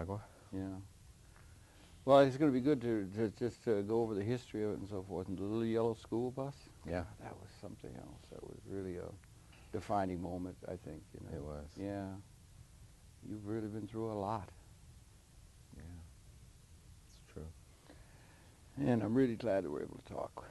Nicaragua. Yeah. Well, it's going to be good to just go over the history of it and so forth. And the little yellow school bus. Yeah. That was something else. That was really a defining moment, I think. You know. It was. Yeah. You've really been through a lot. Yeah. It's true. And I'm really glad that we're able to talk.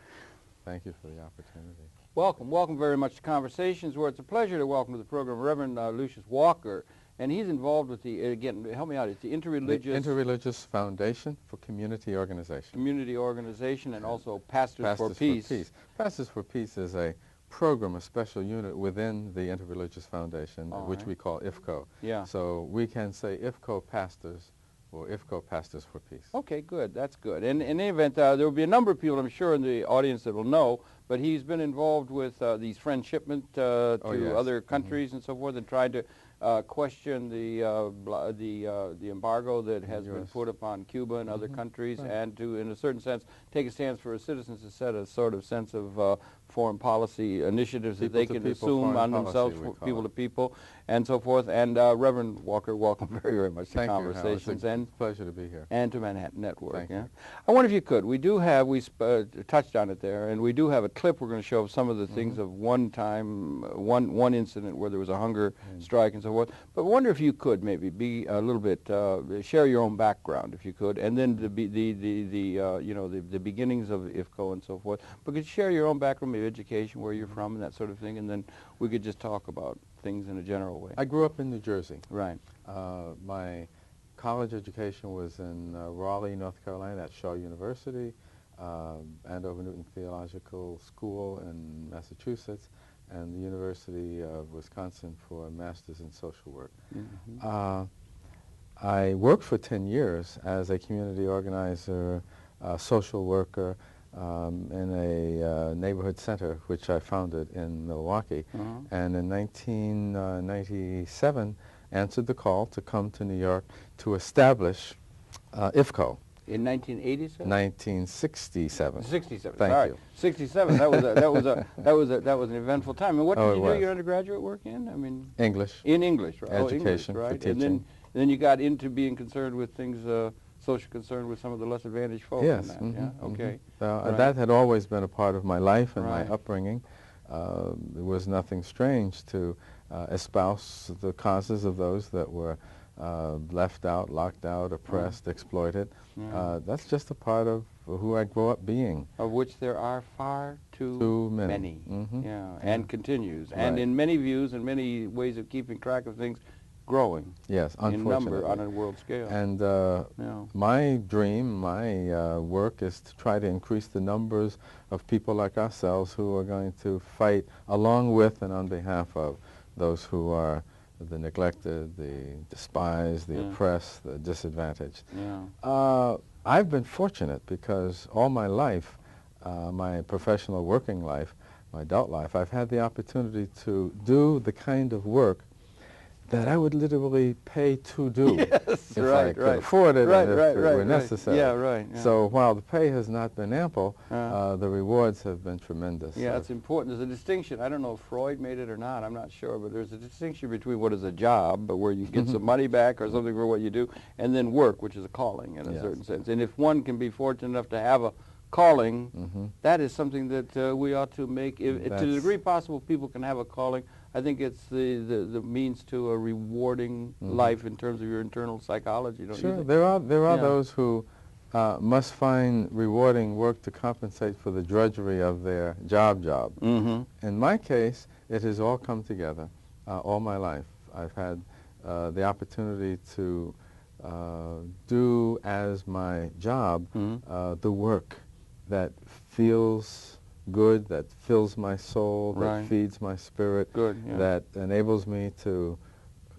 Thank you for the opportunity. Welcome very much to Conversations, where it's a pleasure to welcome to the program Reverend Lucius Walker. And he's involved with the, again, help me out, it's the Interreligious Foundation for Community Organization. Community Organization, and also Pastors for Peace. Pastors for Peace is a program, a special unit within the Interreligious Foundation, which we call IFCO. Yeah. So we can say IFCO Pastors or IFCO Pastors for Peace. Okay, good. That's good. And in any event, there will be a number of people, I'm sure, in the audience that will know, but he's been involved with these friend shipment to other countries and so forth, and tried to question the embargo that has been put upon Cuba and other countries, and to, in a certain sense, take a stance for his citizens to set a sort of sense of foreign policy initiatives that they can assume on themselves, people to people, and so forth. And Reverend Walker, welcome very much to Conversations. It's a pleasure to be here. And to Manhattan Network. Thank you. I wonder if you could, we do have, we touched on it there, and we do have a clip we're going to show of some of the things of one time, one incident where there was a hunger strike and so forth. But I wonder if you could maybe be a little bit, share your own background, if you could, and then the beginnings of IFCO and so forth. But could you share your own background, maybe education, where you're from, and that sort of thing, and then we could just talk about things in a general way. I grew up in New Jersey. Right. My college education was in Raleigh, North Carolina, at Shaw University, Andover Newton Theological School in Massachusetts, and the University of Wisconsin for a master's in social work. I worked for 10 years as a community organizer, social worker, in a neighborhood center which I founded in Milwaukee. And in 1997 answered the call to come to New York to establish IFCO. In 1987? 1967. 67. Thank you. 67. That was an eventful time. And what did you do your undergraduate work in? I mean, English. In English, right? Education, English, right? for teaching. And then you got into being concerned with things, social concern with some of the less advantaged folks. Yes. Yeah. Okay. That had always been a part of my life and my upbringing. There was nothing strange to espouse the causes of those that were left out, locked out, oppressed, exploited. That's just a part of who I grew up being. Of which there are far too many. Yeah, and continues. And in many views and many ways of keeping track of things, growing. Yes, in number on a world scale. And my dream, my work is to try to increase the numbers of people like ourselves who are going to fight along with and on behalf of those who are the neglected, the despised, the oppressed, the disadvantaged. I've been fortunate because all my life, my professional working life, my adult life, I've had the opportunity to do the kind of work that I would literally pay to do if I could afford it and if it were necessary. So while the pay has not been ample, the rewards have been tremendous. Yeah, it's important. There's a distinction. I don't know if Freud made it or not. I'm not sure. But there's a distinction between what is a job, but where you get some money back or something for what you do, and then work, which is a calling in a certain sense. And if one can be fortunate enough to have a calling, that is something that we ought to make. To the degree possible, people can have a calling. I think it's the means to a rewarding life in terms of your internal psychology, don't you think? There are those who must find rewarding work to compensate for the drudgery of their job. In my case, it has all come together all my life. I've had the opportunity to do as my job the work that feels good, that fills my soul, that feeds my spirit, that enables me to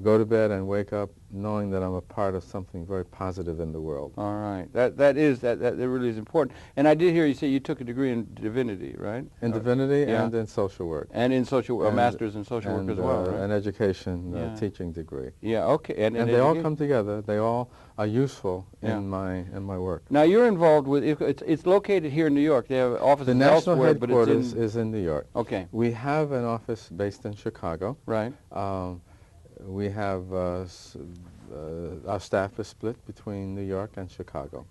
go to bed and wake up knowing that I'm a part of something very positive in the world. All right. That really is important. And I did hear you say you took a degree in divinity, right? In divinity and in social work. And in social work, a master's in social work as well, right? An education teaching degree. Yeah, okay. And they all come together. They all are useful in my work. Now you're involved with, it's located here in New York. They have offices elsewhere, but it's in... The national headquarters is in New York. Okay. We have an office based in Chicago. Right. We have our staff is split between New York and Chicago.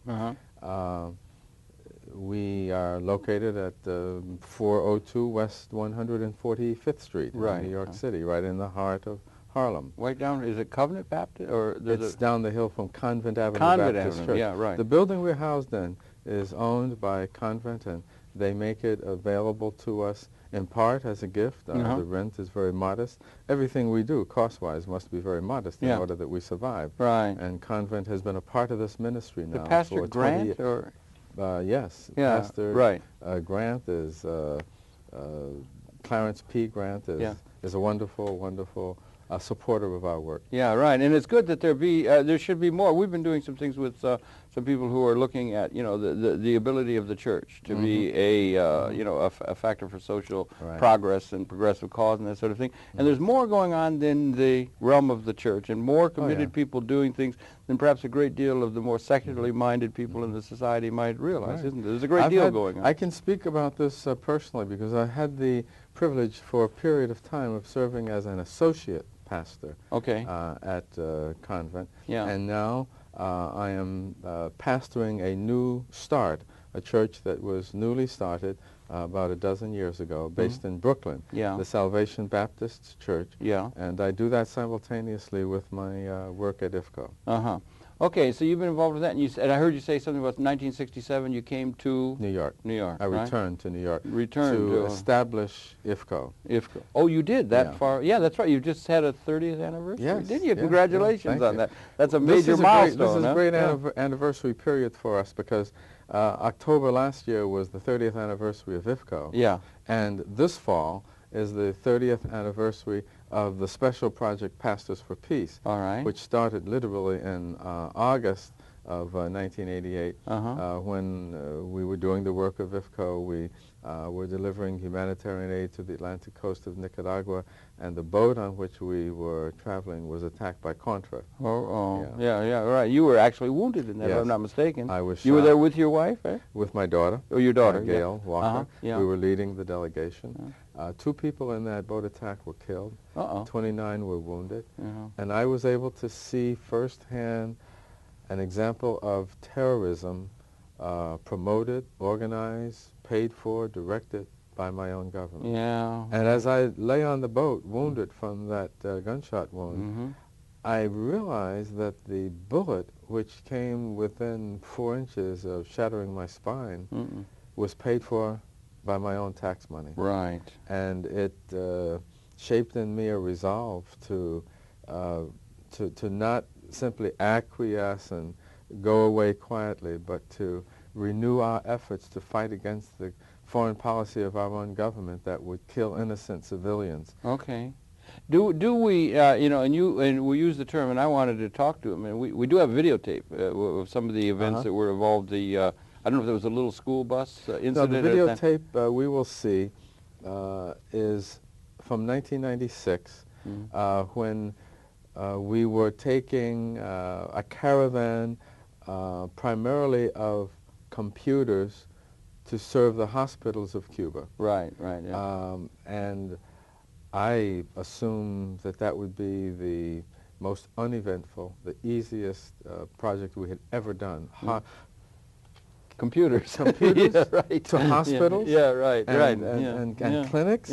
We are located at 402 West 145th Street in New York City, right in the heart of Harlem. Right down, is it Covenant Baptist? Or it's down the hill from Convent Avenue Baptist Avenue, Church. yeah, right. The building we're housed in is owned by Convent, and they make it available to us in part as a gift. The rent is very modest. Everything we do, cost-wise, must be very modest in order that we survive. Right. And Convent has been a part of this ministry now. The Pastor Grant, or? Yes. Yeah, Pastor Grant is, Clarence P. Grant is a wonderful, wonderful supporter of our work. Yeah, right. And it's good that there should be more. We've been doing some things with some people who are looking at, the ability of the church to be a, a factor for social progress and progressive cause and that sort of thing. And there's more going on in the realm of the church, and more committed people doing things than perhaps a great deal of the more secularly minded people in the society might realize, isn't there? There's a great deal going on. I can speak about this personally because I had the privilege for a period of time of serving as an associate pastor at Convent. And now I am pastoring a new start, a church that was newly started about a dozen years ago, based in Brooklyn, the Salvation Baptist Church. And I do that simultaneously with my work at IFCO. Okay, so you've been involved with that, and I heard you say something about 1967 you came to New York. I returned to New York to establish IFCO. Oh, you did that far? Yeah, that's right. You just had a 30th anniversary, didn't you? Congratulations on that. That's a major milestone. This is a great anniversary period for us because October last year was the 30th anniversary of IFCO. And this fall is the 30th anniversary of the special project Pastors for Peace, which started literally in August of 1988 when we were doing the work of IFCO. We were delivering humanitarian aid to the Atlantic coast of Nicaragua, and the boat on which we were traveling was attacked by Contra. Right. You were actually wounded in that, if I'm not mistaken. I was shot. You were there with your wife, eh? With my daughter. Oh, your daughter, Gail Walker. We were leading the delegation. 2 people in that boat attack were killed. 29 were wounded. And I was able to see firsthand an example of terrorism promoted, organized, paid for, directed by my own government. And as I lay on the boat, wounded from that gunshot wound, I realized that the bullet, which came within 4 inches of shattering my spine, was paid for by my own tax money. And it shaped in me a resolve to not simply acquiesce and go away quietly, but to renew our efforts to fight against the foreign policy of our own government that would kill innocent civilians. Do we, and we use the term, and I wanted to talk to him, and we do have videotape of some of the events that were involved. I don't know if there was a little school bus incident. No, the videotape we will see is from 1996 when we were taking a caravan primarily of computers to serve the hospitals of Cuba. And I assumed that would be the most uneventful, the easiest project we had ever done. Computers to hospitals and clinics.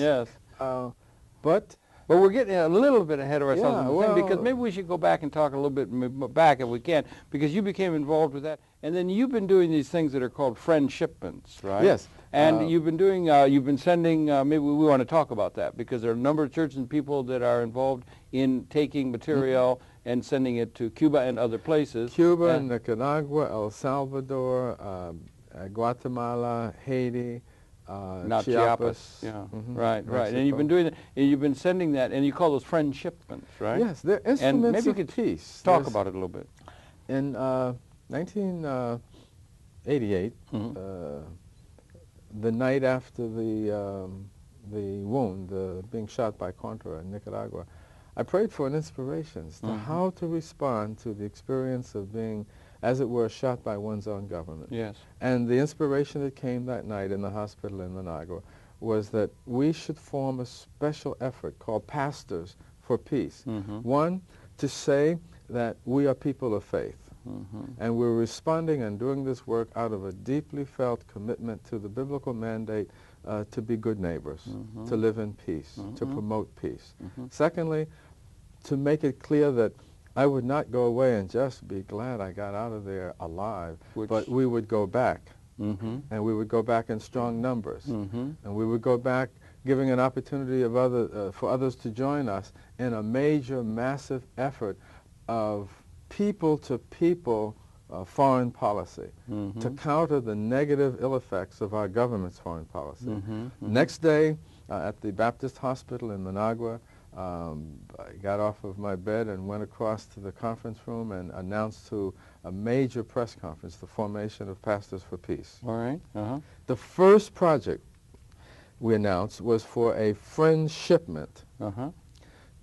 But we're getting a little bit ahead of ourselves because maybe we should go back and talk a little bit back if we can, because you became involved with that, and then you've been doing these things that are called friend shipments, right? Yes. And you've been doing, you've been sending, maybe we want to talk about that, because there are a number of churches and people that are involved in taking material and sending it to Cuba and other places. Cuba, Nicaragua, El Salvador, Guatemala, Haiti, Chiapas. Right. And you've been doing that, and you've been sending that, and you call those friend shipments, right? Yes, they're instruments and maybe you could peace. Talk about it a little bit. In 1988, the night after the wound, being shot by Contra in Nicaragua, I prayed for an inspiration as to how to respond to the experience of being, as it were, shot by one's own government. And the inspiration that came that night in the hospital in Managua was that we should form a special effort called Pastors for Peace. One, to say that we are people of faith. And we're responding and doing this work out of a deeply felt commitment to the biblical mandate to be good neighbors, to live in peace, to promote peace. Secondly, to make it clear that I would not go away and just be glad I got out of there alive, but we would go back. And we would go back in strong numbers. And we would go back giving an opportunity of for others to join us in a major, massive effort of people-to-people foreign policy to counter the negative ill effects of our government's foreign policy. Next day, at the Baptist Hospital in Managua, I got off of my bed and went across to the conference room and announced to a major press conference the formation of Pastors for Peace. All right. The first project we announced was for a friend shipment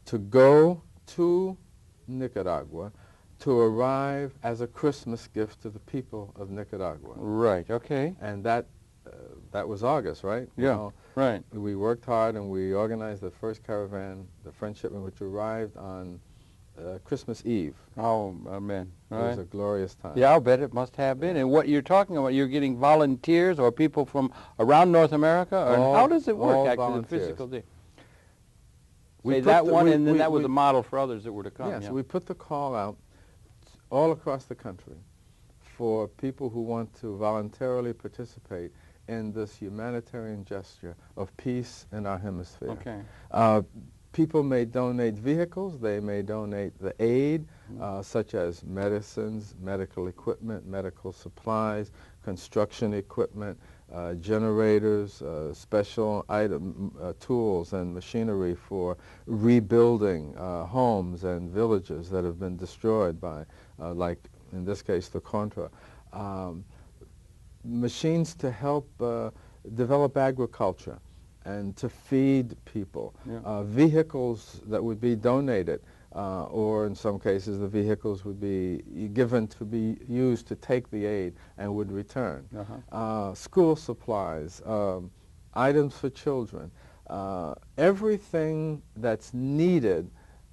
to go to Nicaragua to arrive as a Christmas gift to the people of Nicaragua. Right, okay. And that was August, right? Yeah, well, right. We worked hard and we organized the first caravan, the French shipment, which arrived on Christmas Eve. Oh, man. It was a glorious time. Yeah, I'll bet it must have been. And what you're talking about, you're getting volunteers or people from around North America? Or how does it work, actually, the physical thing? Say that one, and then that was a model for others that were to come. Yes, yeah. We put the call out all across the country for people who want to voluntarily participate in this humanitarian gesture of peace in our hemisphere. Okay. People may donate vehicles, they may donate the aid, such as medicines, medical equipment, medical supplies, construction equipment, generators, special tools and machinery for rebuilding homes and villages that have been destroyed by, like in this case, the Contra. Machines to help develop agriculture and to feed people. Yeah. Vehicles that would be donated, or in some cases the vehicles would be given to be used to take the aid and would return. School supplies, items for children, everything that's needed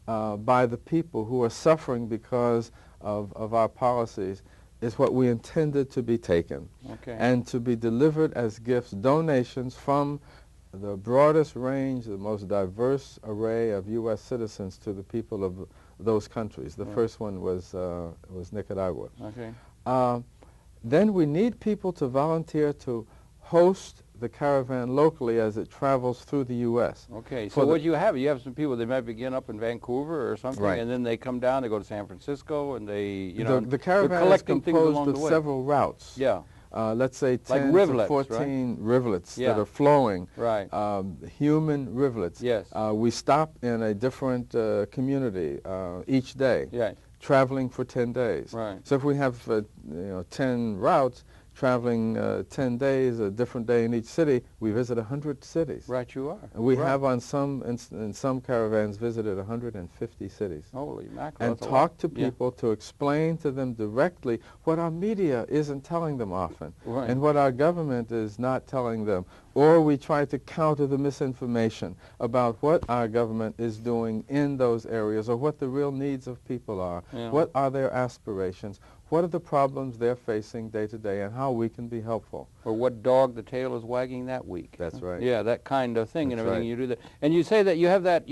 by the people who are suffering because of our policies is what we intended to be taken and to be delivered as gifts, donations from the broadest range, the most diverse array of U.S. citizens to the people of those countries. The first one was Nicaragua. Then we need people to volunteer to host the caravan locally as it travels through the U.S. Okay, so what you have some people, they might begin up in Vancouver or something, and then they come down, they go to San Francisco, and they, you know, the caravan is composed of several routes. Yeah. Let's say 10 like rivulets, to 14 rivulets that are flowing, human rivulets. Yes. We stop in a different community each day, traveling for 10 days. Right. So if we have 10 routes, traveling 10 days, a different day in each city, we visit 100 cities. Right, you are. And we have in some caravans visited 150 cities. Holy mackerel. And talk to people to explain to them directly what our media isn't telling them often and what our government is not telling them. Or we try to counter the misinformation about what our government is doing in those areas or what the real needs of people are, what are their aspirations, what are the problems they're facing day to day and how we can be helpful. Or what dog the tail is wagging that week. That's right. Yeah, that kind of thing. That's and everything you do that. And you say that you have that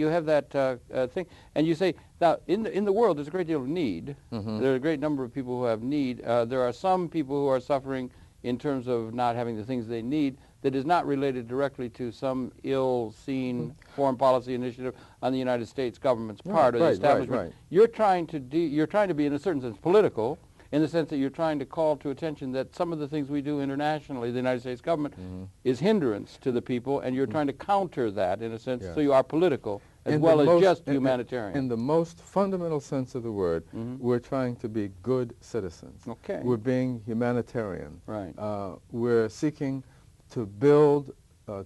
thing, and you say, now, in the world there's a great deal of need. There are a great number of people who have need. There are some people who are suffering in terms of not having the things they need that is not related directly to some ill-seen foreign policy initiative on the United States government's part or the establishment. You're trying to be, in a certain sense, political, in the sense that you're trying to call to attention that some of the things we do internationally, the United States government, is hindrance to the people, and you're trying to counter that, in a sense, so you are political as well as just humanitarian. In the most fundamental sense of the word, we're trying to be good citizens. We're being humanitarian. We're seeking to build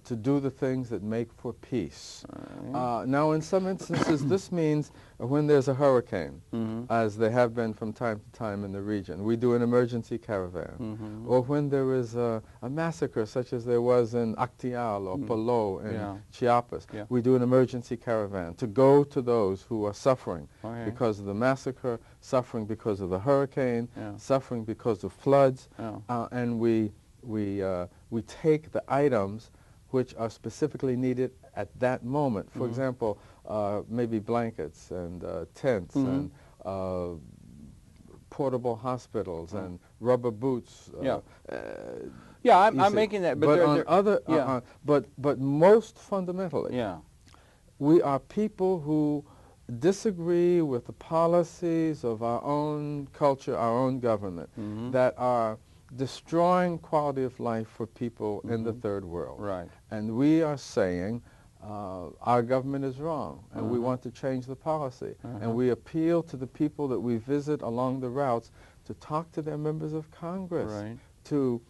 to do the things that make for peace. Now, in some instances, this means when there's a hurricane, as they have been from time to time in the region, we do an emergency caravan. Or when there is a massacre, such as there was in Actial or Polo in Chiapas, we do an emergency caravan to go to those who are suffering because of the massacre, suffering because of the hurricane, suffering because of floods, and we take the items which are specifically needed at that moment. For example, maybe blankets and tents and portable hospitals and rubber boots. I'm making that. But on other, but most fundamentally, we are people who disagree with the policies of our own culture, our own government, that are destroying quality of life for people in the third world. Right. And we are saying our government is wrong, and we want to change the policy. And we appeal to the people that we visit along the routes to talk to their members of Congress, to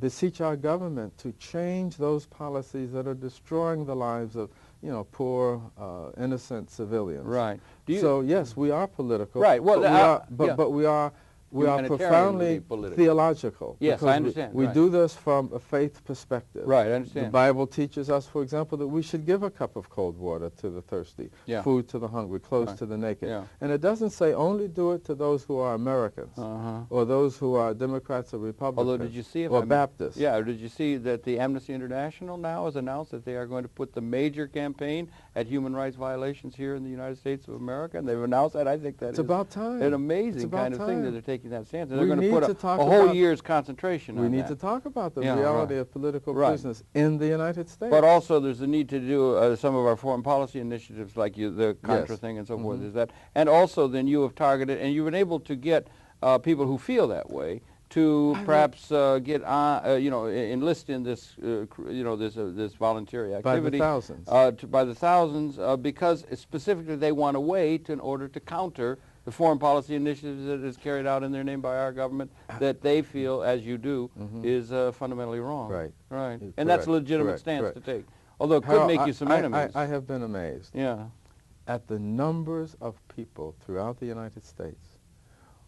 beseech our government to change those policies that are destroying the lives of, poor, innocent civilians. Right. So yes, we are political. Right. Well, but we are profoundly theological. Yes, I understand. We do this from a faith perspective. Right, I understand. The Bible teaches us, for example, that we should give a cup of cold water to the thirsty, food to the hungry, clothes to the naked. And it doesn't say only do it to those who are Americans or those who are Democrats or Republicans. Although, did you see or Baptists. Yeah, did you see that the Amnesty International now has announced that they are going to put the major campaign at human rights violations here in the United States of America? And they've announced that. I think that it's about time. An amazing kind of thing that they're taking that stance. And they're going to put a whole year's concentration on that. We need to talk about the reality of political prisoners in the United States. But also there's the need to do some of our foreign policy initiatives like the Contra thing and so forth. Is that, and also then you have targeted, and you've been able to get people who feel that way to perhaps get on, enlist in this, this voluntary activity. By the thousands. By the thousands, because specifically they want a way in order to counter the foreign policy initiatives that is carried out in their name by our government that they feel, as you do, is fundamentally wrong. Right. Right. And that's a legitimate stance to take. Although it could make you some enemies. I have been amazed at the numbers of people throughout the United States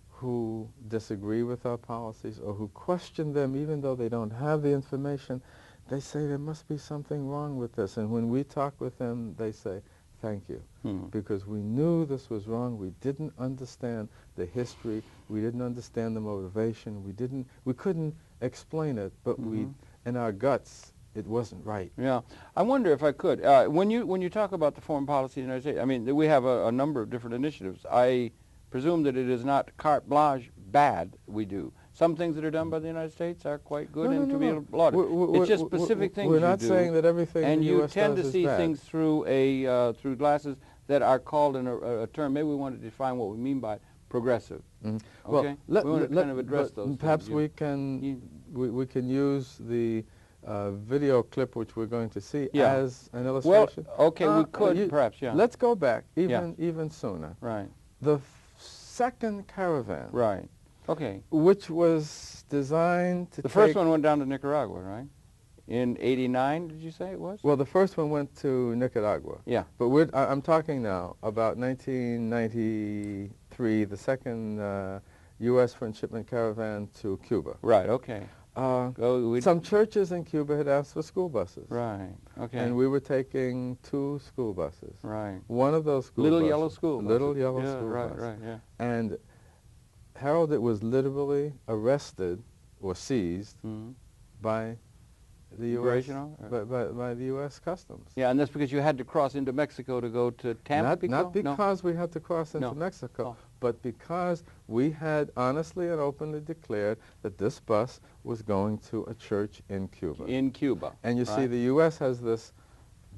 who disagree with our policies or who question them even though they don't have the information. They say there must be something wrong with this. And when we talk with them, they say, thank you, because we knew this was wrong. We didn't understand the history. We didn't understand the motivation. We couldn't explain it, but in our guts, it wasn't right. Yeah, I wonder if I could. When you talk about the foreign policy in the United States, I mean, we have a number of different initiatives. I presume that it is not carte blanche bad we do. Some things that are done by the United States are quite good and to be applauded. It's just specific things you do. We're not saying that everything and the you US tend does to see is bad. things through through glasses that are called in a term. Maybe we want to define what we mean by progressive. Okay, well, we want to kind of address those. Perhaps things. we can use the video clip which we're going to see as an illustration. Well, okay, we could perhaps. Yeah. Let's go back even sooner. Right. The second caravan. Right. Okay. Which was designed to The first one went down to Nicaragua, right? In '89, did you say it was? Well, the first one went to Nicaragua. Yeah. But I'm talking now about 1993, the second U.S. transshipment caravan to Cuba. Right, okay. Some churches in Cuba had asked for school buses. Right, okay. And we were taking 2 school buses. Right. One of those school Little buses. yellow school buses. Little yellow school right, bus. Right, yeah. And Harold, it was literally arrested or seized by the U.S. By the U.S. Customs. Yeah, and that's because you had to cross into Mexico to go to Tampico? Not because we had to cross into Mexico, but because we had honestly and openly declared that this bus was going to a church in Cuba. In Cuba. And you see, the U.S. has this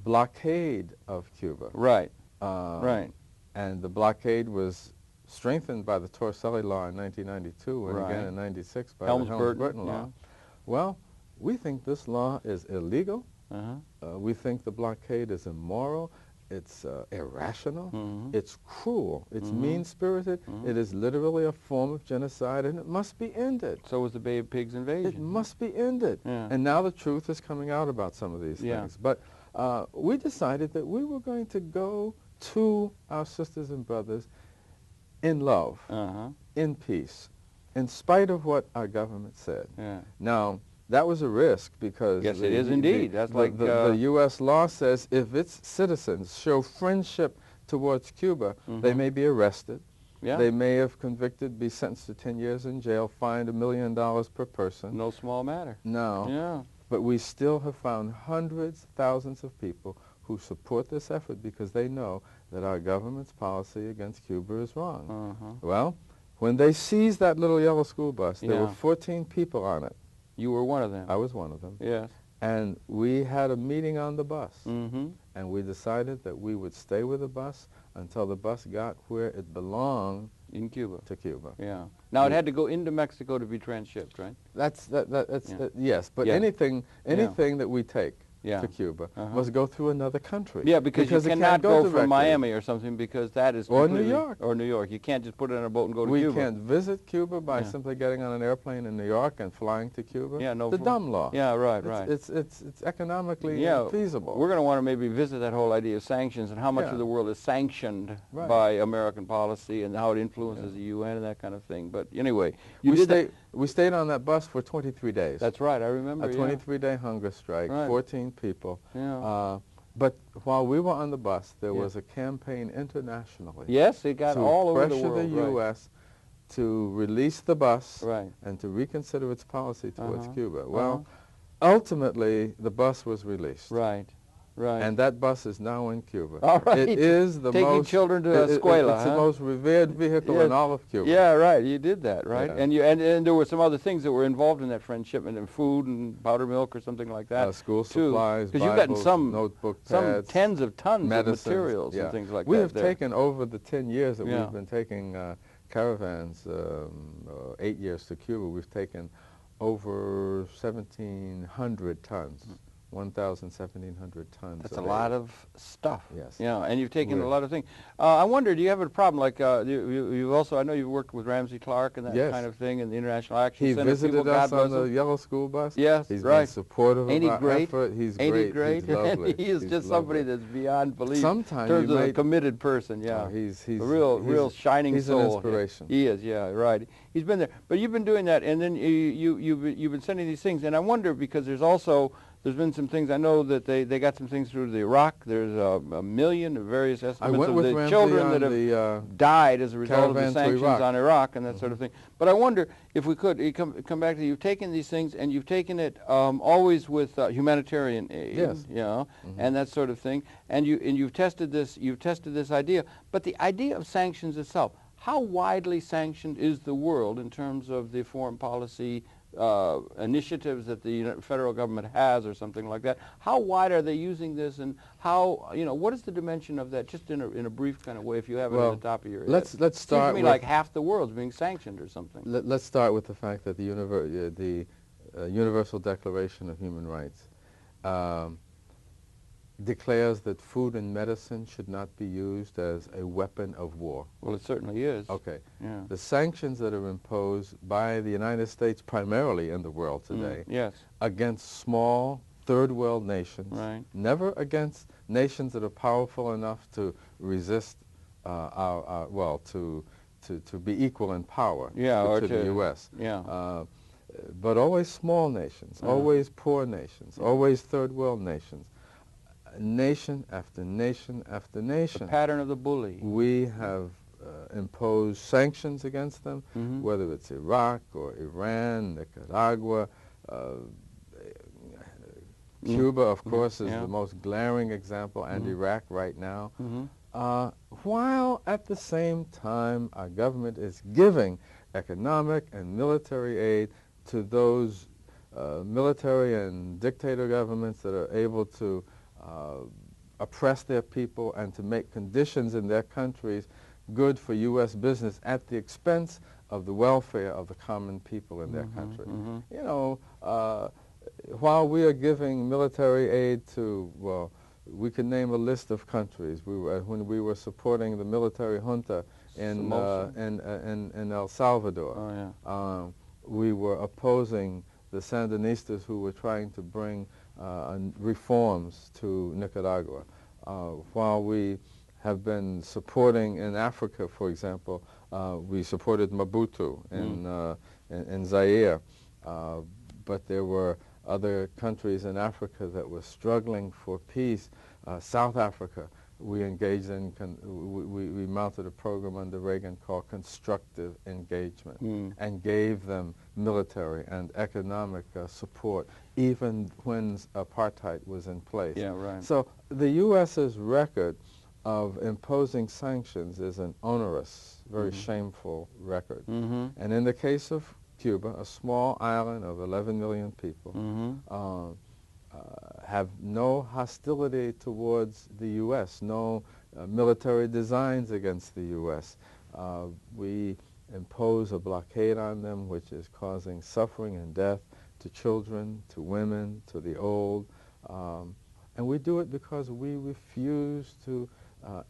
blockade of Cuba. Right, right. And the blockade was strengthened by the Torselli Law in 1992 and again in 96 by the Helms-Burton Law. Well, we think this law is illegal. We think the blockade is immoral. it's irrational, it's cruel, it's mean-spirited, it is literally a form of genocide, and it must be ended. So was the Bay of Pigs invasion. It must be ended. Yeah. And now the truth is coming out about some of these things. But we decided that we were going to go to our sisters and brothers in love, in peace, in spite of what our government said. Now, that was a risk because yes, it is indeed. That's like the U.S. law says if its citizens show friendship towards Cuba, they may be arrested. They may, if convicted, be sentenced to 10 years in jail, fined $1 million per person. No small matter. No. But we still have found hundreds, thousands of people who support this effort because they know that our government's policy against Cuba is wrong. Well, when they seized that little yellow school bus, there were 14 people on it. You were one of them. I was one of them. Yes. And we had a meeting on the bus. And we decided that we would stay with the bus until the bus got where it belonged in Cuba. To Cuba. Yeah. Now it had to go into Mexico to be transshipped, right? That's yes. But anything that we take to Cuba must go through another country. Yeah, because you cannot go from Miami or something because that is or New York. Or New York. You can't just put it on a boat and go to Cuba. We can't visit Cuba by simply getting on an airplane in New York and flying to Cuba. Yeah, no. The dumb law. Yeah, right. It's economically feasible. We're going to want to maybe visit that whole idea of sanctions and how much of the world is sanctioned by American policy and how it influences the UN and that kind of thing. But anyway, we stayed on that bus for 23 days. That's right, I remember. A 23-day hunger strike, 14 people. Yeah. But while we were on the bus, there was a campaign internationally. Yes, it got all over the world. To pressure the U.S. to release the bus right. and to reconsider its policy towards Cuba. Well, ultimately, the bus was released. Right. Right. And that bus is now in Cuba. All right. It is the taking children to escuela. It's the most revered vehicle in all of Cuba. Yeah, right. You did that, right? Yeah. And there were some other things that were involved in that friend shipment, and food and powder milk or something like that. School supplies, because you've gotten some notebook pads, some tens of tons medicines, of materials and things like that. We have taken over the 10 years that we've been taking caravans, 8 years to Cuba. We've taken over 1,700 tons. 1,700 tons. That's a lot of stuff. Yes. Yeah, and you've taken a lot of things. I wonder, do you have a problem like you've also? I know you've worked with Ramsey Clark and that kind of thing, and the International Action Center. He visited us on the yellow school bus. Yes, he's been supportive of our effort. He's great. Ain't he great? He's lovely. He is just somebody that's beyond belief. Sometimes in terms of a committed person. Yeah, he's a real shining soul. He's an inspiration. He is. Yeah, right. He's been there, but you've been doing that, and then you've been sending these things, and I wonder because there's been some things, I know that they got some things through the Iraq. There's a million of various estimates of the children that have died as a result of the sanctions on Iraq and that sort of thing. But I wonder if we could come back to you've taken these things and you've taken it always with humanitarian aid, and that sort of thing. And you've tested this idea. But the idea of sanctions itself, how widely sanctioned is the world in terms of the foreign policy initiatives that the federal government has or something like that? How wide are they using this, and how, what is the dimension of that, just in a brief kind of way, if you have it at the top of your head? Let's start Seems to me with, like half the world's being sanctioned or something. Let's start with the fact that the Universal Declaration of Human Rights declares that food and medicine should not be used as a weapon of war. Well, it certainly is. Okay. Yeah. The sanctions that are imposed by the United States primarily in the world today against small third world nations, never against nations that are powerful enough to resist to be equal in power to the U.S. But always small nations, always poor nations, always third world nations. Nation after nation after nation. The pattern of the bully. We have imposed sanctions against them, whether it's Iraq or Iran, Nicaragua, Cuba, of course, is the most glaring example, and Iraq right now. While at the same time our government is giving economic and military aid to those military and dictator governments that are able to oppress their people and to make conditions in their countries good for U.S. business at the expense of the welfare of the common people in their country. While we are giving military aid to, we could name a list of countries. When we were supporting the military junta in El Salvador, we were opposing the Sandinistas who were trying to bring reforms to Nicaragua. While we have been supporting in Africa, for example, we supported Mobutu in Zaire, but there were other countries in Africa that were struggling for peace. South Africa, we engaged in, we mounted a program under Reagan called constructive engagement and gave them military and economic support even when apartheid was in place. Yeah, right. So the U.S.'s record of imposing sanctions is an onerous, very shameful record. And in the case of Cuba, a small island of 11 million people, have no hostility towards the U.S., no military designs against the U.S. We impose a blockade on them which is causing suffering and death to children, to women, to the old. And we do it because we refuse to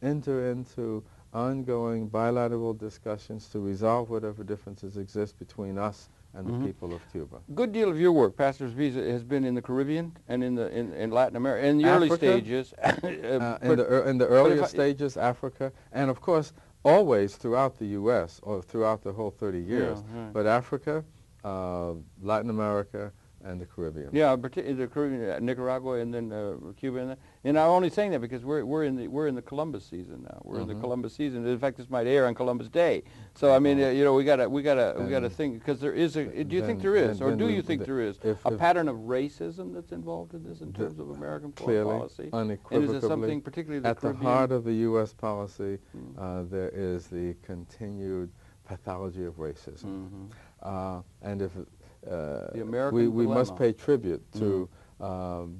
enter into ongoing bilateral discussions to resolve whatever differences exist between us and the people of Cuba. Good deal of your work, Pastor's Visa, has been in the Caribbean and in Latin America, in the early stages. In the earlier stages, Africa, and of course, always throughout the U.S., or throughout the whole 30 years. But Africa, Latin America, and the Caribbean. Yeah, the Caribbean, Nicaragua, and then Cuba, and I'm only saying that because we're in the Columbus season now. We're in the Columbus season. In fact, this might air on Columbus Day. So I mean, you know, we gotta think, because there is a. Do you think there is, or do you think there is a pattern of racism that's involved in this in terms of American foreign policy? Unequivocally, and is it something particularly at the heart of the U.S. policy? There is the continued pathology of racism, and if we must pay tribute to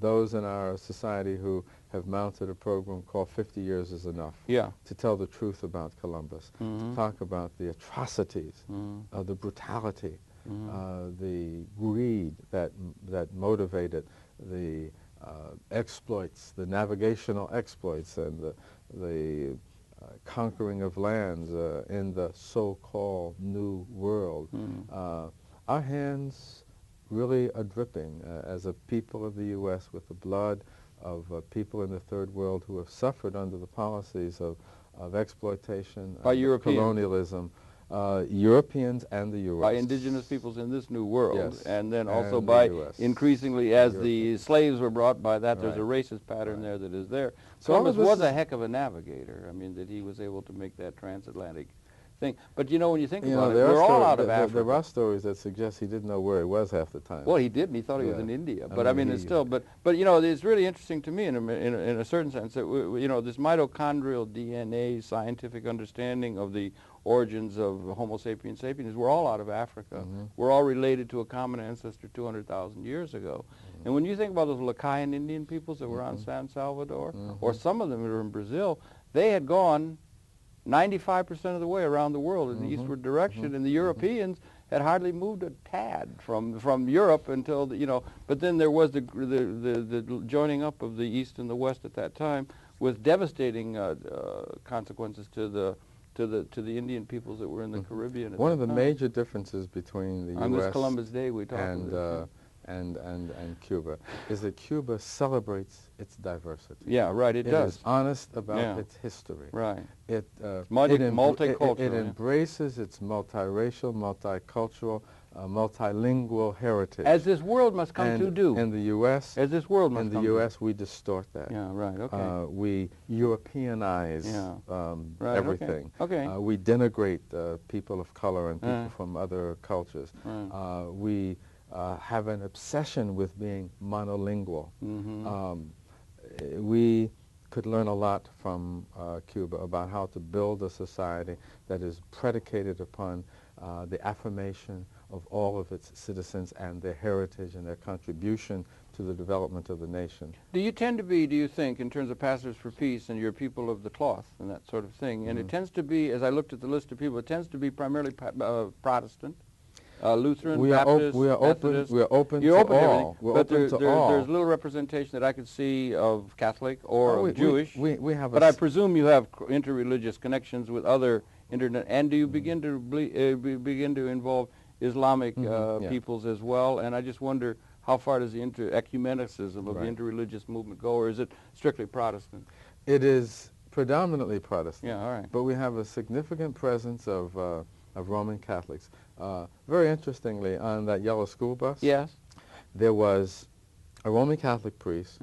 those in our society who have mounted a program called 50 Years is Enough, to tell the truth about Columbus, to talk about the atrocities, the brutality, the greed that motivated the exploits, the navigational exploits, and the conquering of lands in the so-called New World. Our hands really are dripping as a people of the U.S. with the blood of people in the Third World who have suffered under the policies of exploitation, by Europeans. Colonialism, Europeans and the U.S. By indigenous peoples in this New World, yes, and then also by increasingly as the slaves were brought by that, there's a racist pattern there that is there. So Columbus was a heck of a navigator. I mean, that he was able to make that transatlantic thing. But you know, when you think about it, we're all out of Africa. There are stories that suggest he didn't know where he was half the time. Well, he didn't. He thought he was in India. But I mean, it's still. But you know, it's really interesting to me in a certain sense that you know, this mitochondrial DNA scientific understanding of the origins of Homo sapiens sapiens. We're all out of Africa. We're all related to a common ancestor 200,000 years ago. And when you think about those Lacayan Indian peoples that were on San Salvador, or some of them that are in Brazil, they had gone 95% of the way around the world in the eastward direction, and the Europeans had hardly moved a tad from Europe until you know. But then there was the joining up of the East and the West at that time, with devastating consequences to the Indian peoples that were in the Caribbean. One of the major differences between the U.S. on this Columbus Day we talked about and Cuba is that Cuba celebrates its diversity. Yeah, right, it does. It is honest about its history. Right. It multicultural. It embraces its multiracial, multicultural, multilingual heritage. As this world must come to do. In the U.S. As this world must come to do. In the U.S. we distort that. Yeah, right, okay. We Europeanize everything. Okay. We denigrate people of color and people from other cultures. We have an obsession with being monolingual. We could learn a lot from Cuba about how to build a society that is predicated upon the affirmation of all of its citizens and their heritage and their contribution to the development of the nation. Do you tend to be, do you think, in terms of Pastors for Peace and your people of the cloth and that sort of thing, and it tends to be, as I looked at the list of people, it tends to be primarily Protestant? Lutheran, we Baptist, we are open. Methodist? We are open You're to open to everything, all. We're but open to all. there's little representation that I could see of Catholic or of Jewish. We have. But I presume you have interreligious connections with other internet. And do you begin to begin to involve Islamic peoples as well? And I just wonder, how far does the ecumenicism of the interreligious movement go, or is it strictly Protestant? It is predominantly Protestant. Yeah, all right. But we have a significant presence of Roman Catholics. Very interestingly, on that yellow school bus, yes, there was a Roman Catholic priest,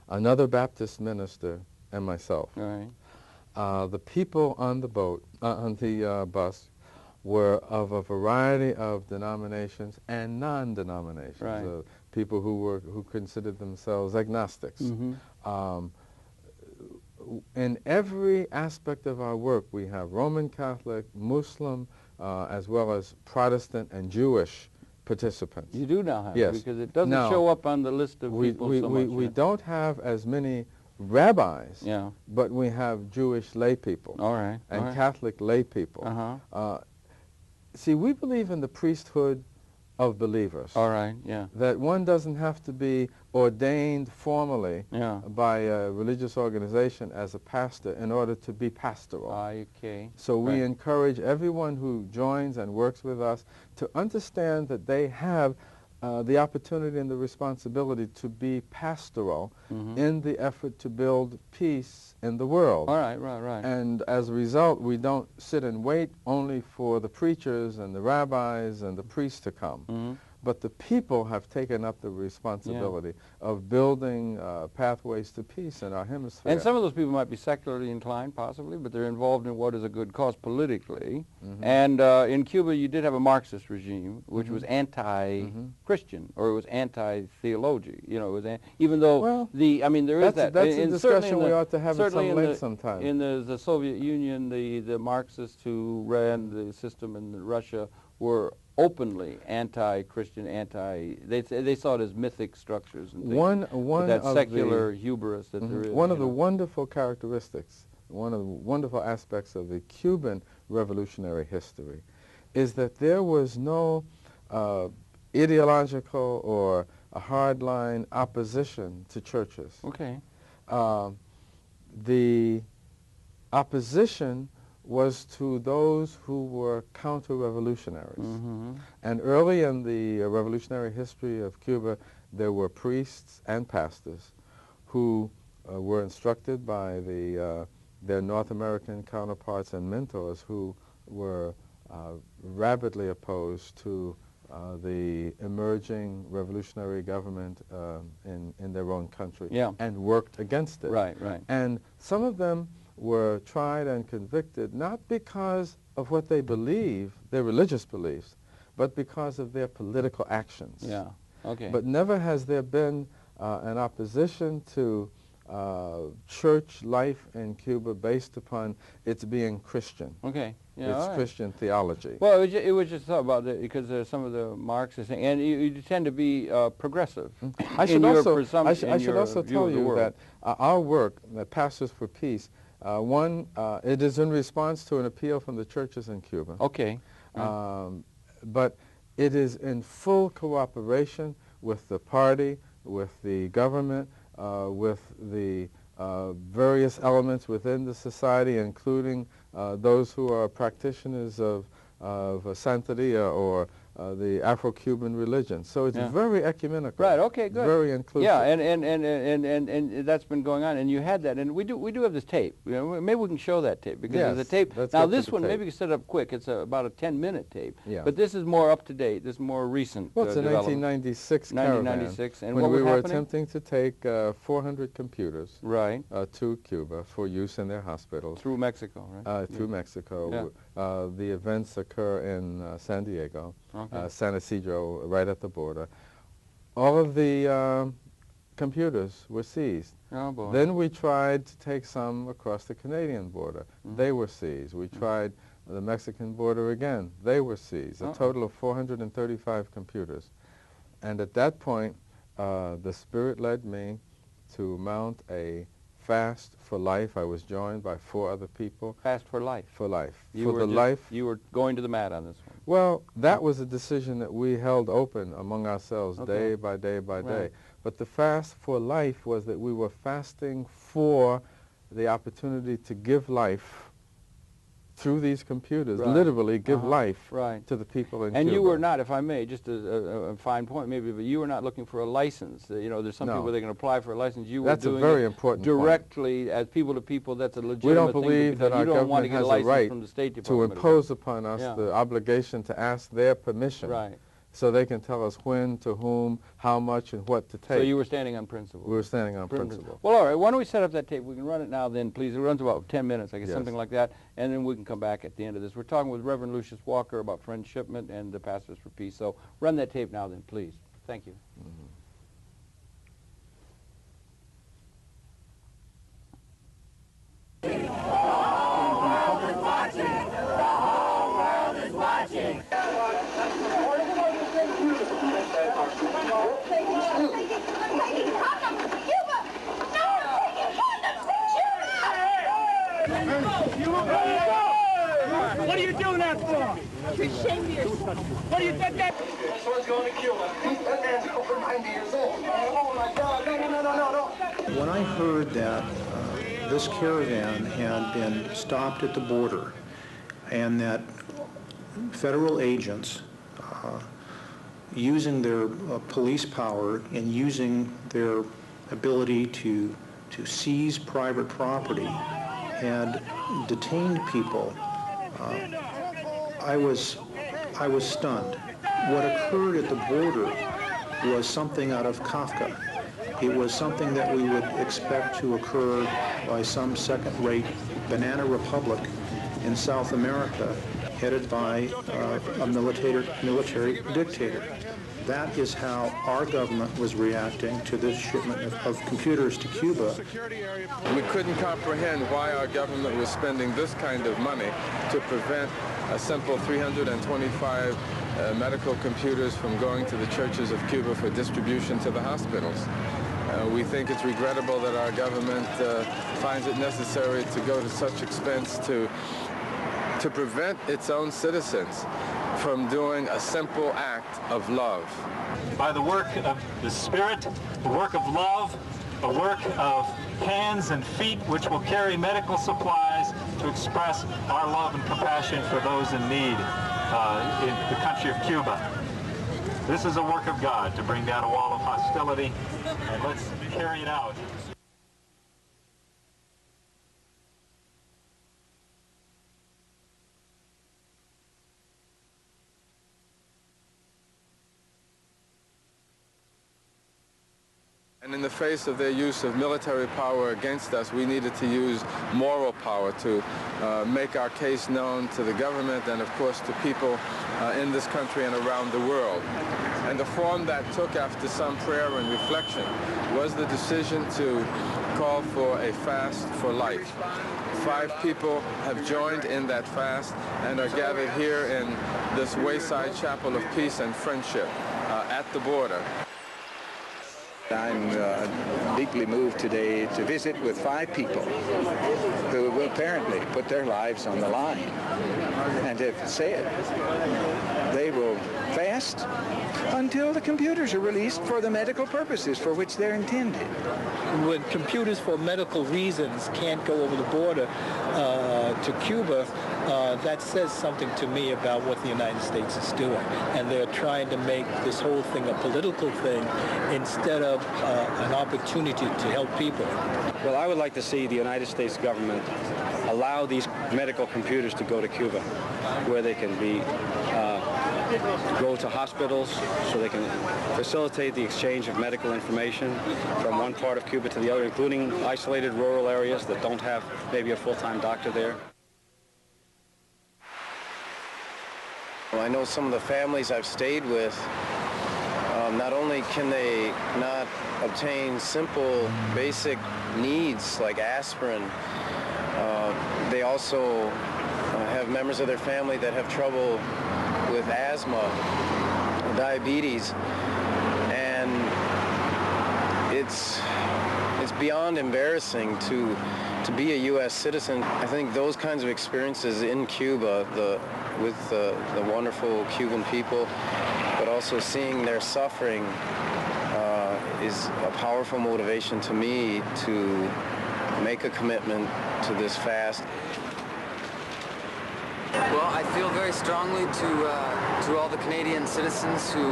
another Baptist minister, and myself. All right. The people on the boat, on the bus, were of a variety of denominations and non-denominations. Right. People who considered themselves agnostics. In every aspect of our work, we have Roman Catholic, Muslim, as well as Protestant and Jewish participants. You do now have yes. it, because it doesn't show up on the list of people so much. We don't have as many rabbis, but we have Jewish lay people and Catholic lay people. See, we believe in the priesthood of believers. All right, yeah. That one doesn't have to be ordained formally by a religious organization as a pastor in order to be pastoral. Okay. So we encourage everyone who joins and works with us to understand that they have the opportunity and the responsibility to be pastoral in the effort to build peace in the world. All right, right. And as a result, we don't sit and wait only for the preachers and the rabbis and the priests to come. But the people have taken up the responsibility of building pathways to peace in our hemisphere. And some of those people might be secularly inclined, possibly, but they're involved in what is a good cause politically. And in Cuba, you did have a Marxist regime, which was anti-Christian, or it was anti-theology. You know, it was even though there is that. That's a discussion we ought to have at some length sometime. In the Soviet Union, the Marxists who ran the system in Russia were openly anti-Christian, they saw it as mythic structures and things. That secular hubris that there is. One of the wonderful characteristics, one of the wonderful aspects of the Cuban revolutionary history is that there was no ideological or a hardline opposition to churches. Okay. The opposition was to those who were counter-revolutionaries. And early in the revolutionary history of Cuba, there were priests and pastors who were instructed by their North American counterparts and mentors who were rabidly opposed to the emerging revolutionary government in their own country and worked against it. Right. And some of them were tried and convicted not because of what they believe, their religious beliefs, but because of their political actions. Yeah, okay. But never has there been an opposition to church life in Cuba based upon its being Christian. Okay. Yeah, it's Christian theology. Well, it was just thought about it because some of the Marxists, and you tend to be progressive. I should also tell you that our work, that Pastors for Peace, it is in response to an appeal from the churches in Cuba. Okay. But it is in full cooperation with the party, with the government, with the various elements within the society, including those who are practitioners of Santeria or the Afro-Cuban religion. So it's very ecumenical. Right, okay, good. Very inclusive. Yeah, and that's been going on, and you had that, and we do have this tape. You know, maybe we can show that tape, because there's a tape. Now this one, maybe you can set it up quick. It's about a 10-minute tape. Yeah. But this is more up to date. This is more recent. Well, it's a 1996 caravan. 1996, and when what we were happening? Attempting to take 400 computers to Cuba for use in their hospitals. Through Mexico, right? Through Mexico. Yeah. The events occur in San Diego. San Isidro, right at the border. All of the computers were seized. Oh, boy. Then we tried to take some across the Canadian border. They were seized. We tried the Mexican border again. They were seized. A total of 435 computers. And at that point, the Spirit led me to mount a fast for life. I was joined by 4 other people. Fast for life. For life. You were going to the mat on this one. Well, that was a decision that we held open among ourselves day by day by day. But the fast for life was that we were fasting for the opportunity to give life through these computers, literally give life to the people in Cuba. And you were not, if I may, just a fine point maybe, but you were not looking for a license. You know, there's some people that can apply for a license. You were doing very important directly point. As people to people. That's a legitimate thing. We don't thing believe that our government has a right from the State to Department impose upon us the obligation to ask their permission. Right. So they can tell us when, to whom, how much, and what to take. So you were standing on principle. We were standing on principle. Well, all right. Why don't we set up that tape? We can run it now then, please. It runs about 10 minutes, I guess, something like that. And then we can come back at the end of this. We're talking with Reverend Lucius Walker about friendship and the Pastors for Peace. So run that tape now then, please. Thank you. The whole world is watching. The whole world is watching. What are you doing that for? You're ashamed of yourself. What are you doing that? This one's going to Cuba. That man's over 90 years old. Oh my God, no. When I heard that this caravan had been stopped at the border and that federal agents using their police power and using their ability to seize private property had detained people, I was stunned. What occurred at the border was something out of Kafka. It was something that we would expect to occur by some second-rate banana republic in South America headed by a military dictator. That is how our government was reacting to this shipment of computers to Cuba. We couldn't comprehend why our government was spending this kind of money to prevent a simple 325 medical computers from going to the churches of Cuba for distribution to the hospitals. We think it's regrettable that our government finds it necessary to go to such expense to prevent its own citizens from doing a simple act of love. By the work of the Spirit, the work of love, a work of hands and feet which will carry medical supplies to express our love and compassion for those in need in the country of Cuba. This is a work of God to bring down a wall of hostility, and let's carry it out. And in the face of their use of military power against us, we needed to use moral power to make our case known to the government and, of course, to people in this country and around the world. And the form that took after some prayer and reflection was the decision to call for a fast for life. 5 people have joined in that fast and are gathered here in this wayside chapel of peace and friendship at the border. I'm deeply moved today to visit with 5 people who will apparently put their lives on the line and have said they will fast until the computers are released for the medical purposes for which they're intended. When computers for medical reasons can't go over the border to Cuba, that says something to me about what the United States is doing. And they're trying to make this whole thing a political thing instead of an opportunity to help people. Well, I would like to see the United States government allow these medical computers to go to Cuba, where they can be go to hospitals so they can facilitate the exchange of medical information from one part of Cuba to the other, including isolated rural areas that don't have maybe a full-time doctor there. Well, I know some of the families I've stayed with, not only can they not obtain simple, basic needs like aspirin, they also have members of their family that have trouble with asthma, diabetes, and it's beyond embarrassing to be a U.S. citizen. I think those kinds of experiences in Cuba, with the wonderful Cuban people, but also seeing their suffering is a powerful motivation to me to make a commitment to this fast. Well, I feel very strongly to all the Canadian citizens who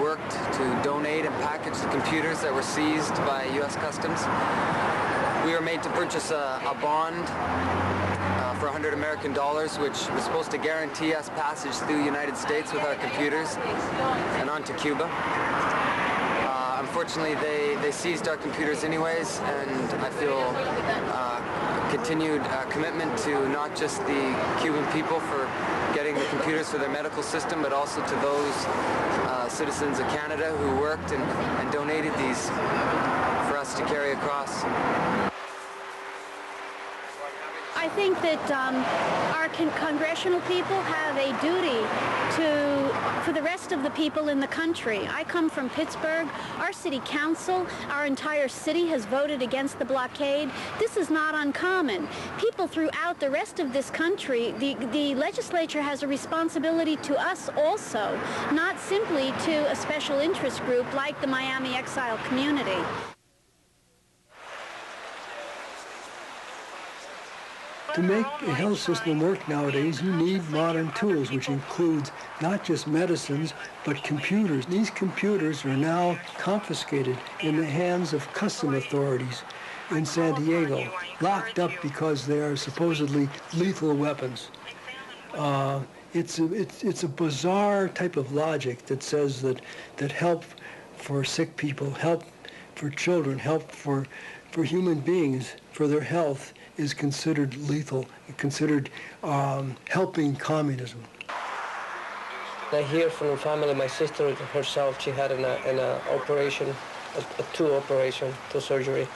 worked to donate and package the computers that were seized by U.S. Customs. We were made to purchase a bond for $100 American, which was supposed to guarantee us passage through the United States with our computers and onto Cuba. Unfortunately, they seized our computers anyways, and I feel continued commitment to not just the Cuban people for getting the computers for their medical system, but also to those citizens of Canada who worked and donated these for us to carry across. I think that our congressional people have a duty for the rest of the people in the country. I come from Pittsburgh. Our city council, our entire city has voted against the blockade. This is not uncommon. People throughout the rest of this country, the legislature has a responsibility to us also, not simply to a special interest group like the Miami exile community. To make a health system work nowadays, you need modern tools, which includes not just medicines, but computers. These computers are now confiscated in the hands of custom authorities in San Diego, locked up because they are supposedly lethal weapons. It's a bizarre type of logic that says that help for sick people, help for children, help for human beings, for their health, is considered lethal, considered helping communism. I hear from the family, my sister herself, she had an operation, two surgery,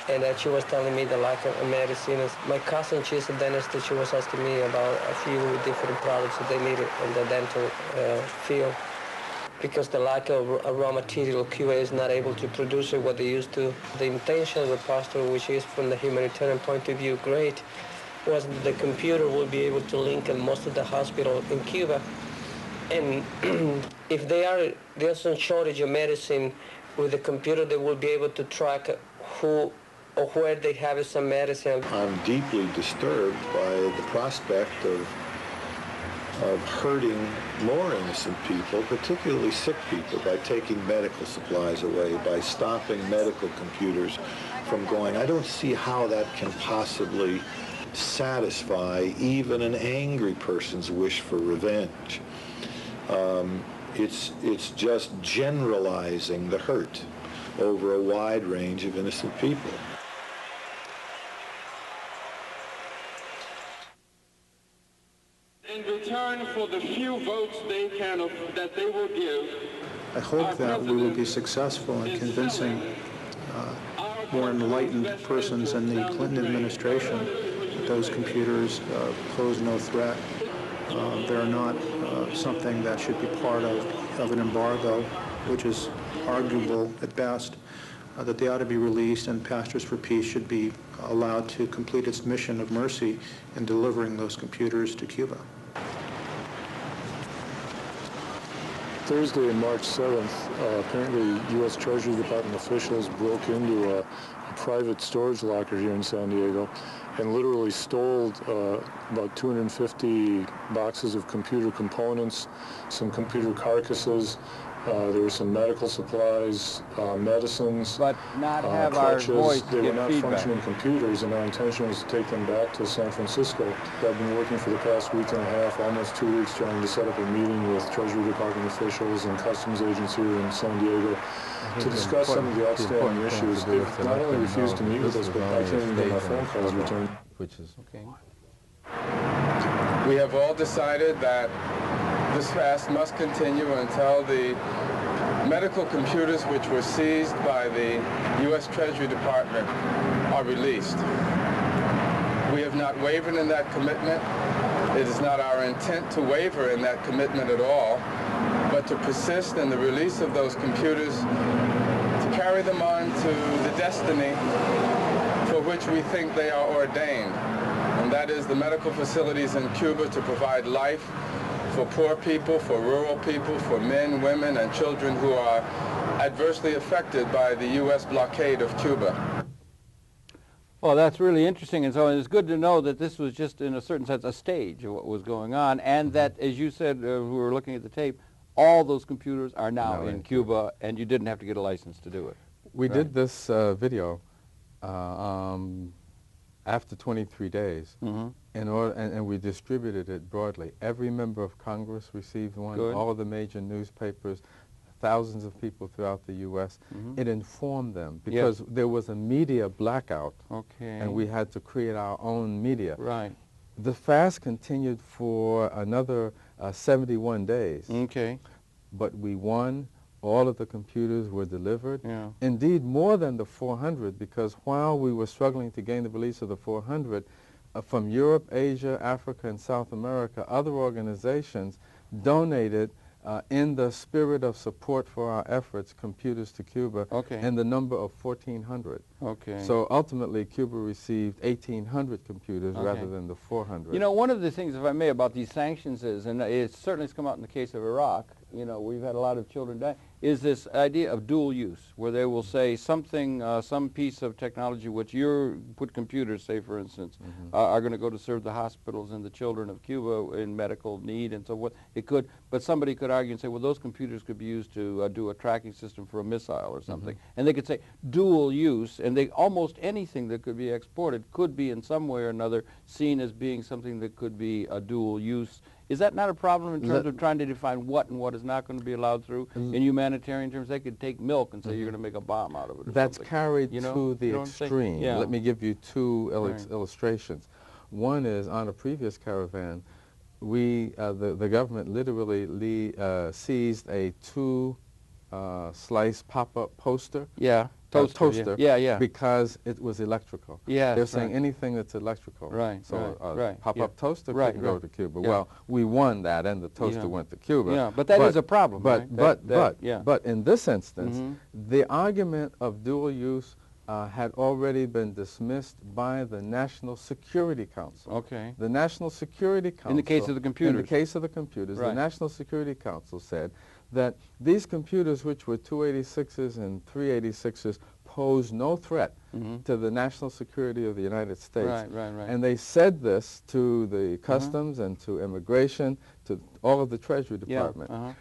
and she was telling me the lack of medicine. My cousin, she's a dentist, and she was asking me about a few different products that they needed in the dental field. Because the lack of raw material, Cuba is not able to produce it what they used to. The intention of the pastor, which is from the humanitarian point of view great, was that the computer will be able to link in most of the hospitals in Cuba. And if there's some shortage of medicine, with the computer they will be able to track who or where they have some medicine. I'm deeply disturbed by the prospect of hurting more innocent people, particularly sick people, by taking medical supplies away, by stopping medical computers from going. I don't see how that can possibly satisfy even an angry person's wish for revenge. It's just generalizing the hurt over a wide range of innocent people. In return for the few votes that they will give, I hope that we will be successful in convincing more enlightened persons in the Clinton administration that those computers pose no threat. They're not something that should be part of an embargo, which is arguable at best, that they ought to be released, and Pastors for Peace should be allowed to complete its mission of mercy in delivering those computers to Cuba. Thursday, March 7th, apparently U.S. Treasury Department officials broke into a private storage locker here in San Diego and literally stole about 250 boxes of computer components, some computer carcasses. There were some medical supplies, medicines, but not have crutches. Our voice they were not feedback. Functioning computers, and our intention was to take them back to San Francisco. I've been working for the past week and a half, almost 2 weeks, trying to set up a meeting with Treasury Department officials and customs agents here in San Diego to discuss some of the outstanding issues. They've not only refused to meet with us, but I can't even get my phone calls returned. Which is okay. We have all decided that this fast must continue until the medical computers which were seized by the U.S. Treasury Department are released. We have not wavered in that commitment. It is not our intent to waver in that commitment at all, but to persist in the release of those computers to carry them on to the destiny for which we think they are ordained, and that is the medical facilities in Cuba to provide life for poor people, for rural people, for men, women, and children who are adversely affected by the U.S. blockade of Cuba. Well, that's really interesting, and so it's good to know that this was just, in a certain sense, a stage of what was going on, and that, as you said, we were looking at the tape, all those computers are now in Cuba, and you didn't have to get a license to do it. We did this video after 23 days, and we distributed it broadly. Every member of Congress received one, all of the major newspapers, thousands of people throughout the U.S. It informed them because there was a media blackout, and we had to create our own media. Right. The fast continued for another 71 days. Okay. But we won. All of the computers were delivered. Indeed, more than the 400, because while we were struggling to gain the release of the 400, from Europe, Asia, Africa, and South America, other organizations donated in the spirit of support for our efforts, computers to Cuba, in the number of 1,400. So ultimately, Cuba received 1,800 computers rather than the 400. You know, one of the things, if I may, about these sanctions is, and it certainly has come out in the case of Iraq, you know, we've had a lot of children die, is this idea of dual use, where they will say something, some piece of technology which you put computers, say for instance, are going to go to serve the hospitals and the children of Cuba in medical need and so forth. It could, but somebody could argue and say, well, those computers could be used to do a tracking system for a missile or something. And they could say dual use, and they almost anything that could be exported could be in some way or another seen as being something that could be a dual use. Is that not a problem in terms of trying to define what and what is not going to be allowed through? In humanitarian terms, they could take milk and say you're going to make a bomb out of it. That's carried to the extreme. Let me give you two illustrations. One is on a previous caravan, the government literally seized a two-slice pop-up poster. Toaster. Because it was electrical. They're saying anything that's electrical. So pop-up toaster couldn't go to Cuba. Well, we won that, and the toaster went to Cuba. But that is a problem. But in this instance, the argument of dual use had already been dismissed by the National Security Council. The National Security Council. In the case of the computers. In the case of the computers, the National Security Council said that these computers, which were 286s and 386s, pose no threat to the national security of the United States. And they said this to the Customs and to Immigration, to all of the Treasury Department.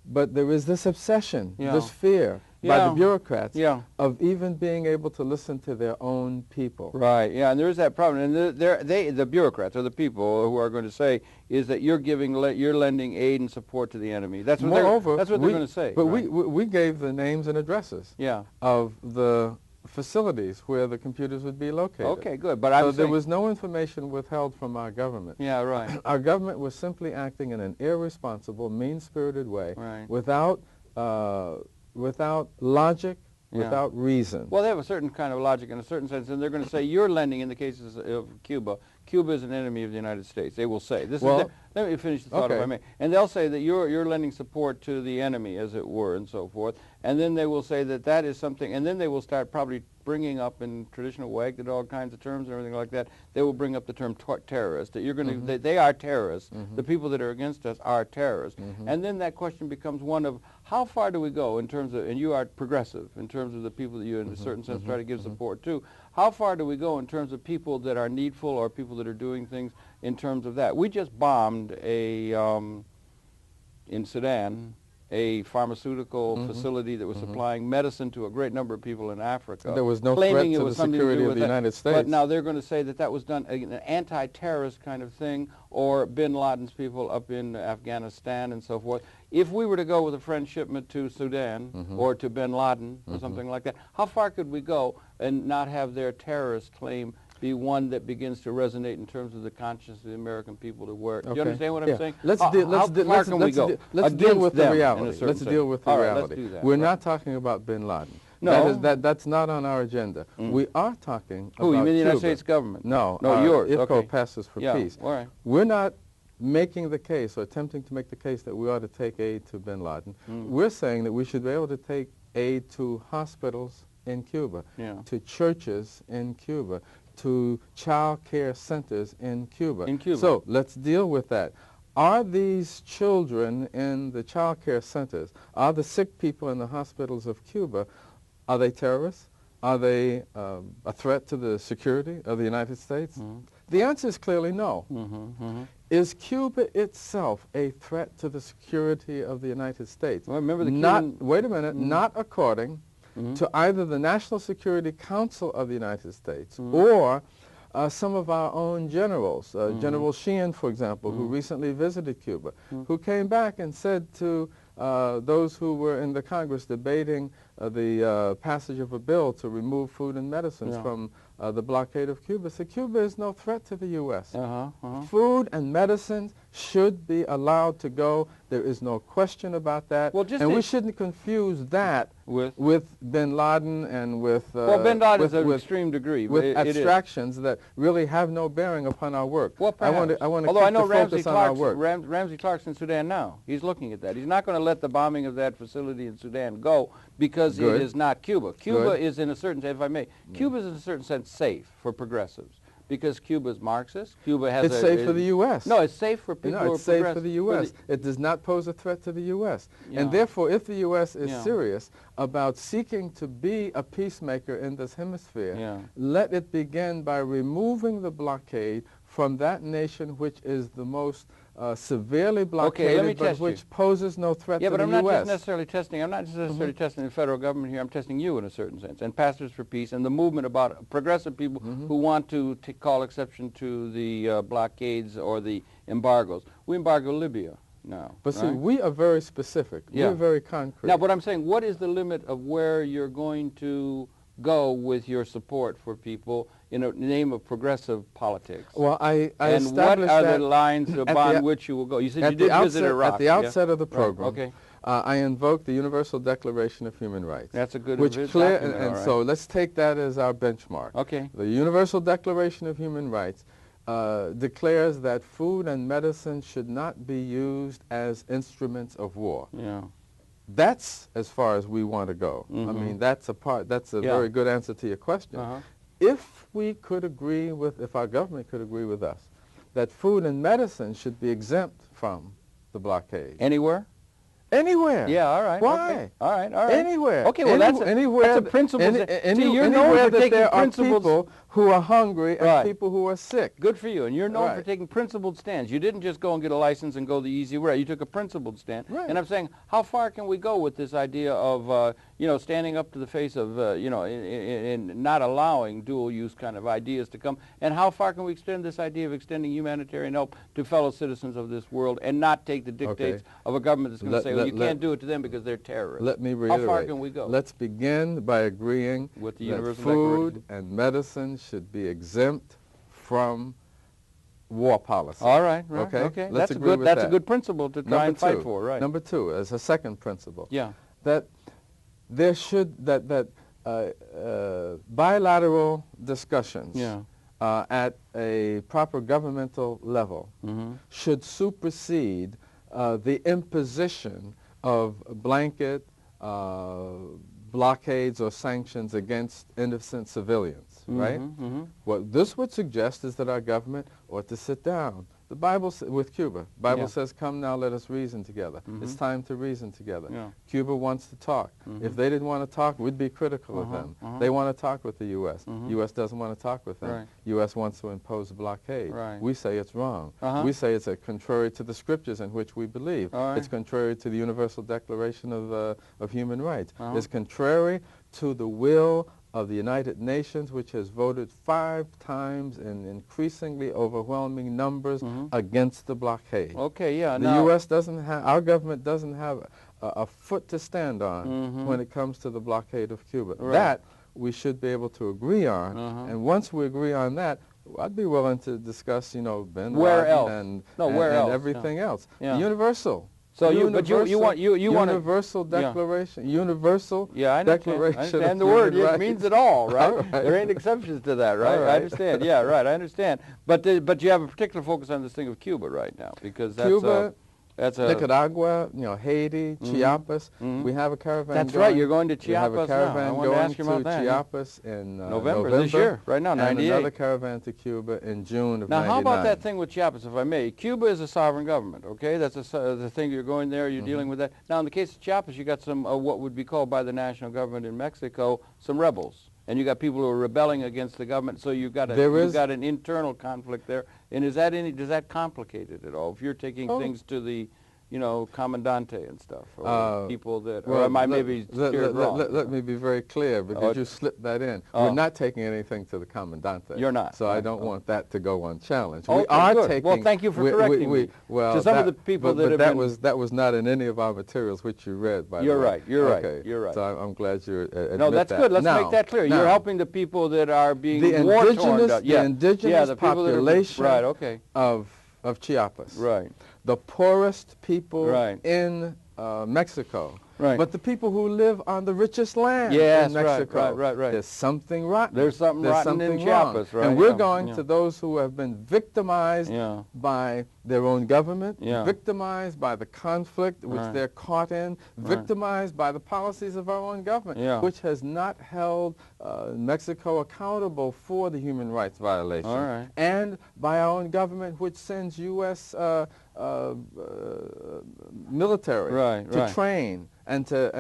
But there is this obsession, this fear by the bureaucrats of even being able to listen to their own people. And there is that problem. And the bureaucrats, or the people who are going to say, is that you're lending aid and support to the enemy. That's what they're going to say. But we gave the names and addresses of the facilities where the computers would be located. Good. But so there was no information withheld from our government. Our government was simply acting in an irresponsible, mean-spirited way, without logic, without reason. Well, they have a certain kind of logic in a certain sense, and they're going to say you're lending, in the cases of Cuba, Cuba is an enemy of the United States. They will say. Let me finish the thought if I may. And they'll say that you're lending support to the enemy, as it were, and so forth. And then they will say that that is something, and then they will start probably bringing up in traditional WAG, all kinds of terms and everything like that. They will bring up the term terrorist, that you're going to, they are terrorists. The people that are against us are terrorists. And then that question becomes one of, how far do we go in terms of, and you are progressive, in terms of the people that you, in a certain sense, try to give support to, how far do we go in terms of people that are needful or people that are doing things in terms of that? We just bombed in Sudan, a pharmaceutical facility that was supplying medicine to a great number of people in Africa. There was no threat to the security of the United States. But now they're going to say that that was done an anti-terrorist kind of thing, or bin Laden's people up in Afghanistan and so forth. If we were to go with a friend shipment to Sudan or to bin Laden or something like that, how far could we go and not have their terrorist claim be one that begins to resonate in terms of the conscience of the American people to work? Do you understand what I'm saying? Let's deal with the reality. Let's deal with the reality. Let's do that. We're not talking about bin Laden. No. That's not on our agenda. We are talking about Who, you mean the Cuba. United States government? No. Yours. IFCO passes for peace. All right. We're not making the case or attempting to make the case that we ought to take aid to bin Laden. We're saying that we should be able to take aid to hospitals in Cuba, Yeah. to churches in Cuba, to child care centers in Cuba. In Cuba. So let's deal with that. Are these children in the child care centers, are the sick people in the hospitals of Cuba, are they terrorists? Are they a threat to the security of the United States? The answer is clearly no. Is Cuba itself a threat to the security of the United States? Well, remember the Cuban... Wait a minute, not according to either the National Security Council of the United States or some of our own generals. General Sheehan, for example, who recently visited Cuba, who came back and said to those who were in the Congress debating the passage of a bill to remove food and medicines from the blockade of Cuba, said Cuba is no threat to the U.S. Food and medicines should be allowed to go. There is no question about that. Well, and we shouldn't confuse that with bin Laden and with... well, bin Laden is an extreme degree. With abstractions that really have no bearing upon our work. Well, I want to Although keep I know the focus on our work. Ramsey Clark's in Sudan now. He's looking at that. He's not going to let the bombing of that facility in Sudan go because it is not Cuba. Cuba is in a certain sense, if I may, Cuba is in a certain sense safe for progressives because Cuba is Marxist. Cuba has It's safe for the U.S. No, it's safe for people who are it's safe for the U.S. It does not pose a threat to the U.S. And therefore, if the U.S. is serious about seeking to be a peacemaker in this hemisphere, let it begin by removing the blockade from that nation which is the most severely blockaded, but which poses no threat to the U.S. Yeah, but I'm not just necessarily testing. I'm not just necessarily testing the federal government here. I'm testing you in a certain sense, and Pastors for Peace, and the movement about progressive people who want to call exception to the blockades or the embargoes. We embargo Libya now. But see, we are very specific. We're very concrete. Now, but I'm saying, what is the limit of where you're going to go with your support for people in the name of progressive politics? Well, I and what are the lines upon which you will go? You said you did visit Iraq. At the outset of the program, right. I invoked the Universal Declaration of Human Rights. That's a good document. And so let's take that as our benchmark. Okay. The Universal Declaration of Human Rights declares that food and medicine should not be used as instruments of war. That's as far as we want to go. I mean, that's a very good answer to your question. If we could agree with, if our government could agree with us, that food and medicine should be exempt from the blockade. Anywhere? Anywhere. Yeah, all right. Why? Okay. All right, all right. Anywhere. Okay, well, that's a principle. Anywhere that there are people who are hungry and people who are sick. Good for you. And you're known for taking principled stands. You didn't just go and get a license and go the easy way. You took a principled stand. And I'm saying, how far can we go with this idea of, standing up to the face of, in not allowing dual-use kind of ideas to come? And how far can we extend this idea of extending humanitarian help to fellow citizens of this world and not take the dictates of a government that's going to say, well, you can't do it to them because they're terrorists? Let me reiterate. How far can we go? Let's begin by agreeing with the that food and medicine should be exempt from war policy. All right, okay. That's a good principle to try and fight for, right? Number two, as a second principle, that there should bilateral discussions at a proper governmental level should supersede the imposition of blanket blockades or sanctions against innocent civilians, right? What this would suggest is that our government ought to sit down. The Bible, with Cuba, the Bible says, come now, let us reason together. It's time to reason together. Cuba wants to talk. If they didn't want to talk, we'd be critical of them. They want to talk with the U.S. U.S. doesn't want to talk with them. U.S. wants to impose a blockade. We say it's wrong. We say it's contrary to the scriptures in which we believe. It's contrary to the Universal Declaration of Human Rights. It's contrary to the will of the United Nations, which has voted 5 times in increasingly overwhelming numbers against the blockade. The U.S. doesn't have, our government doesn't have a foot to stand on when it comes to the blockade of Cuba. That we should be able to agree on, and once we agree on that, I'd be willing to discuss, bin Laden and everything else. Universal. So universal declaration, universal declaration. I understand the word. It means it all, right? There ain't exceptions to that, right? I understand. Yeah, right. I understand. But you have a particular focus on this thing of Cuba right now, because that's Cuba That's a Nicaragua, you know, Haiti, Chiapas. We have a caravan. That's going. right. You're going to Chiapas we have a caravan now. I wanted to going ask you about to that. Chiapas in November this year, right now, and 98. another caravan to Cuba in June of Now, 99. how about that thing with Chiapas, if I may? Cuba is a sovereign government, okay? That's the thing. You're going there. You're dealing with that. Now, in the case of Chiapas, you got some what would be called by the national government in Mexico some rebels. And you got people who are rebelling against the government, so you've got an internal conflict there. And does that complicate it at all? If you're taking things to the, you know, commandante and stuff, or people that, well, or am I maybe steered wrong? Let me be very clear, because you slipped that in. We're not taking anything to the commandante. You're not. So I don't want that to go unchallenged. Okay, we are good. taking. Well, thank you for correcting me. Well, to some of the people that have been. That was not in any of our materials which you read, by the way. You're right. You're okay. right. You're right. So I'm glad you admit that. No, that's good. Let's make that clear. You're helping the people that are being war-torn. The indigenous population right, okay. of Chiapas. Right. The poorest people in Mexico. Right. But the people who live on the richest land in Mexico. Right. There's something rotten. There's something rotten in Chiapas, right? And we're going to those who have been victimized by their own government, victimized by the conflict which they're caught in, victimized by the policies of our own government, which has not held Mexico accountable for the human rights violation, and by our own government, which sends U.S. Military to train and to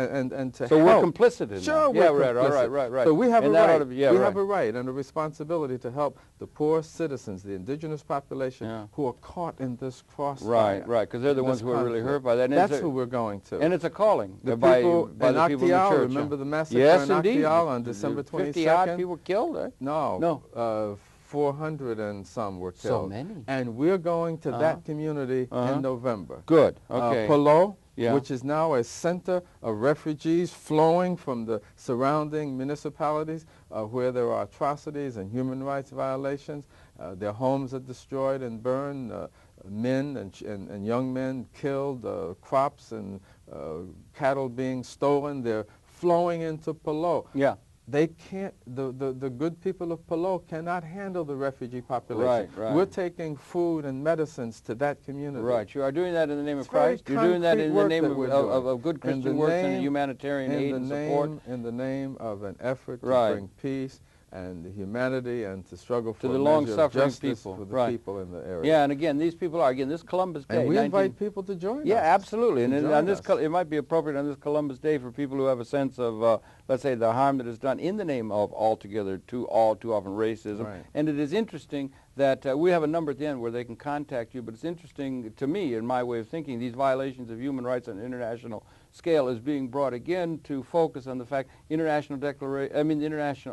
so help. We're complicit in sure, that. We're complicit. Right. So we have and a right. we have a right and a responsibility to help the poor citizens, the indigenous population, who are caught in this crossfire. Right, because they're the ones who are really hurt by that. And that's who we're going to. And it's a calling the by people the in people in the church. Remember the massacre yes, in Acteal on December 22nd? 50-odd people killed, right? No. 400 and some were killed. So many. And we're going to that community in November. Good, okay. Palo, which is now a center of refugees flowing from the surrounding municipalities where there are atrocities and human rights violations. Their homes are destroyed and burned, men and young men killed, crops and cattle being stolen. They're flowing into Palo. Yeah. They can't, the good people of Palo cannot handle the refugee population. Right. We're taking food and medicines to that community. Right. You are doing that in the name of Christ. You're doing that in the name of good Christian works and humanitarian aid and support. In the name of an effort to bring peace and humanity and to struggle for the long-suffering people for the people in the area. Yeah, and again, these people are, this Columbus Day. And we invite people to join us. Yeah, absolutely. And on this, it might be appropriate on this Columbus Day for people who have a sense of, let's say, the harm that is done in the name of altogether too often racism. Right. And it is interesting that we have a number at the end where they can contact you, but it's interesting to me, in my way of thinking, these violations of human rights on an international scale is being brought again to focus on the fact International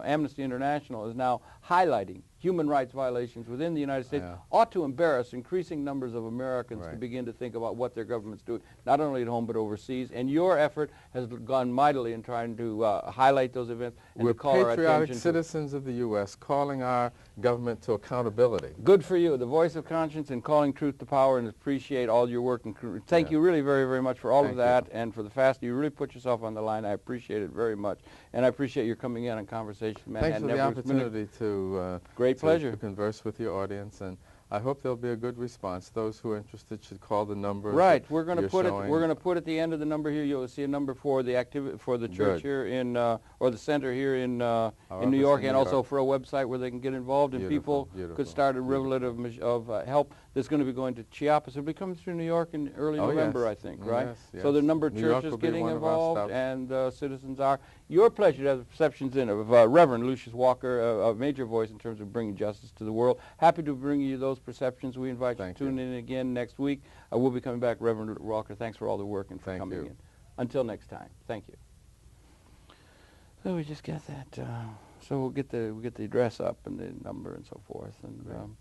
Amnesty International is now highlighting human rights violations within the United States ought to embarrass increasing numbers of Americans to begin to think about what their government's doing, not only at home but overseas. And your effort has gone mightily in trying to highlight those events and We're to call our attention to patriotic citizens of the U.S. calling our government to accountability. Good for you, the voice of conscience and calling truth to power, and appreciate all your work. And thank you really very, very much for all of that and for the fast. You really put yourself on the line. I appreciate it very much. And I appreciate your coming in on Conversation Man. Thanks for the opportunity to pleasure to converse with your audience, and I hope there'll be a good response. Those who are interested should call the number. Right, we're going to put it. We're going to put at the end of the number here. You'll see a number for the church here in or the center here in New York, and also for a website where they can get involved, and people could start a rivulet of help. That's going to be going to Chiapas. It'll be coming through New York in early November, I think, right? Yes. So the number of churches getting involved, and citizens are. Your pleasure to have the perceptions in of Reverend Lucius Walker, a major voice in terms of bringing justice to the world. Happy to bring you those perceptions. We invite you to tune in again next week. We'll be coming back. Reverend Walker, thanks for all the work and for coming in. Until next time, thank you. So we just got that. So we'll get the address up and the number and so forth. And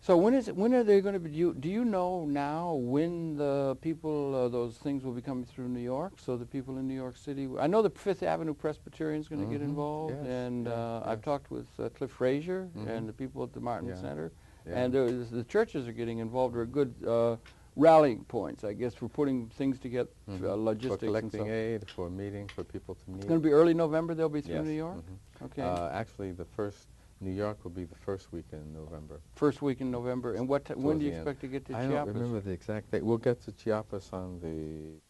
so when are they going to be? Do you know now when the people those things will be coming through New York? So the people in New York City. I know the Fifth Avenue Presbyterian is going to get involved, and I've talked with Cliff Frazier and the people at the Martin Center, and the churches are getting involved. Are good rallying points, I guess, for putting things together, logistics, for collecting aid, for meeting, for people to meet. It's going to be early November. They'll be through New York. Okay. Actually, the first New York will be the first week in November. First week in November. And when do you expect to get to Chiapas? I don't remember the exact date. We'll get to Chiapas on the